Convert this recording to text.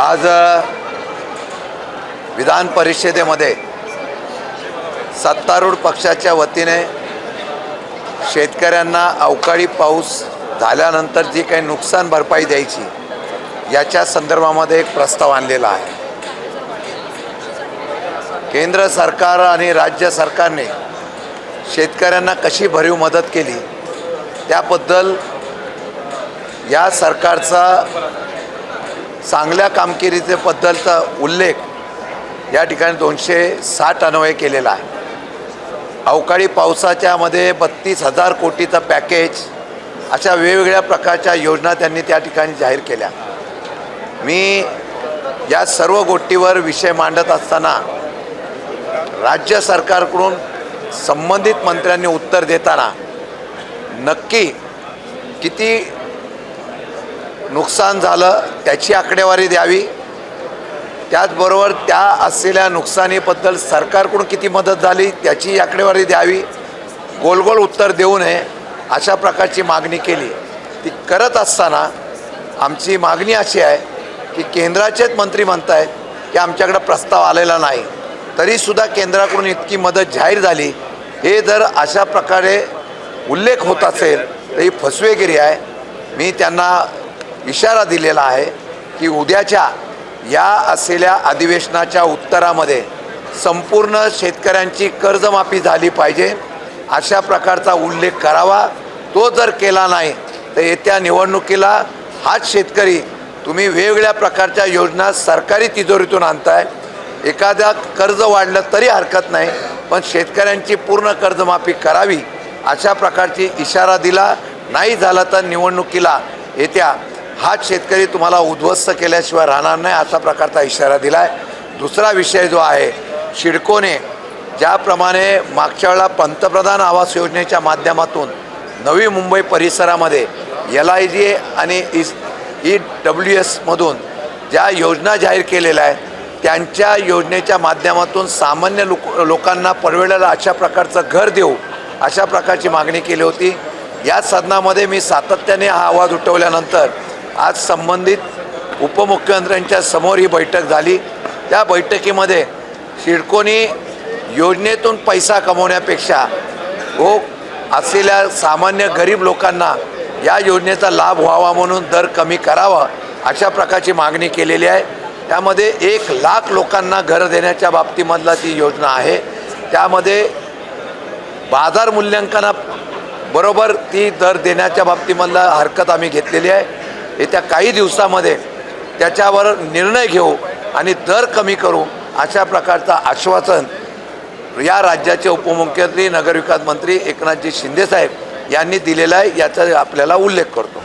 आज विधान परिषदेमध्ये सत्तारूढ पक्षाच्या वतीने शेतकऱ्यांना अवकाळी पाऊस झाल्यानंतर जी काही नुकसान भरपाई द्यायची याच्या संदर्भामध्ये एक प्रस्ताव आणलेला आहे। केंद्र सरकार आणि राज्य सरकारने शेतकऱ्यांना कशी भरीव मदत केली त्याबद्दल या सरकारचा चांगल्या कामगिरीबद्दलचा उल्लेख या ठिकाणी 260 अन्वये केलेला आहे। अवकाळी पावसाच्यामध्ये 32,000 कोटीचं पॅकेज अशा वेगवेगळ्या प्रकारच्या योजना त्यांनी त्या ठिकाणी जाहीर केल्या। मी या सर्व गोष्टीवर विषय मांडत असताना राज्य सरकारकडून संबंधित मंत्र्यांनी उत्तर देताना नक्की किती नुकसान झालं त्याची आकडेवारी द्यावी, त्याचबरोबर त्या असलेल्या नुकसानीबद्दल सरकारकडून किती मदत झाली त्याची आकडेवारी द्यावी। गोल गोल उत्तर देऊ नये अशा प्रकारची मागणी केली। ती करत असताना आमची मागणी अशी आहे की केंद्राचेच मंत्री म्हणत आहेत की आमच्याकडे प्रस्ताव आलेला नाही, तरीसुद्धा केंद्राकडून इतकी मदत जाहीर झाली, हे जर अशा प्रकारे उल्लेख होत असेल तर ही फसवेगिरी आहे। मी त्यांना इशारा दिलेला आहे की उद्याच्या या असलेल्या अधिवेशनाच्या उत्तरामध्ये संपूर्ण शेतकऱ्यांची कर्जमाफी झाली पाहिजे अशा प्रकारचा उल्लेख करावा। तो जर केला नाही तर येत्या निवडणुकीला हाच शेतकरी तुम्ही वेगवेगळ्या प्रकारच्या योजना सरकारी तिजोरीतून आणताय। एखाद्या कर्ज वाढलं तरी हरकत नाही, पण शेतकऱ्यांची पूर्ण कर्जमाफी करावी अशा प्रकारची इशारा दिला। नाही झालं तर निवडणुकीला येत्या हाच शेतकरी तुम्हाला उद्ध्वस्त केल्याशिवाय राहणार नाही अशा प्रकारचा इशारा दिला आहे। दुसरा विषय जो आहे, सिडकोने ज्याप्रमाणे मागच्या वेळेला पंतप्रधान आवास योजनेच्या माध्यमातून नवी मुंबई परिसरामध्ये LIG आणि EWS मधून ज्या योजना जाहीर केलेल्या आहेत त्यांच्या योजनेच्या माध्यमातून सामान्य लोकांना परवडेल अशा प्रकारचं घर देऊ अशा प्रकारची मागणी केली होती। या सदनामध्ये मी सातत्याने हा आवाज उठवल्यानंतर आज संबंधित उपमुख्यमंत्र्यांच्या समोर ही बैठक झाली। त्या बैठकीमध्ये सिडकोनी योजनेतून पैसा कमवण्यापेक्षा असलेल्या सामान्य गरीब लोकांना या योजनेचा लाभ व्हावा म्हणून दर कमी करावा अशा प्रकारची मागणी केलेली आहे। त्यामध्ये 1 लाख लोकांना घर देण्याच्या बाबतीमधला ती योजना आहे। त्यामध्ये बाजार मूल्यांकनाबरोबर ती दर देण्याच्या बाबतीमधला हरकत आम्ही घेतलेली आहे। येत्या काही दिवसामध्ये त्याच्यावर निर्णय घेऊ आणि दर कमी करू अशा प्रकारचा आश्वासन या राज्याचे उपमुख्यमंत्री नगरविकास मंत्री एकनाथजी शिंदेसाहेब यांनी दिलेला आहे, याचा आपल्याला उल्लेख करतो।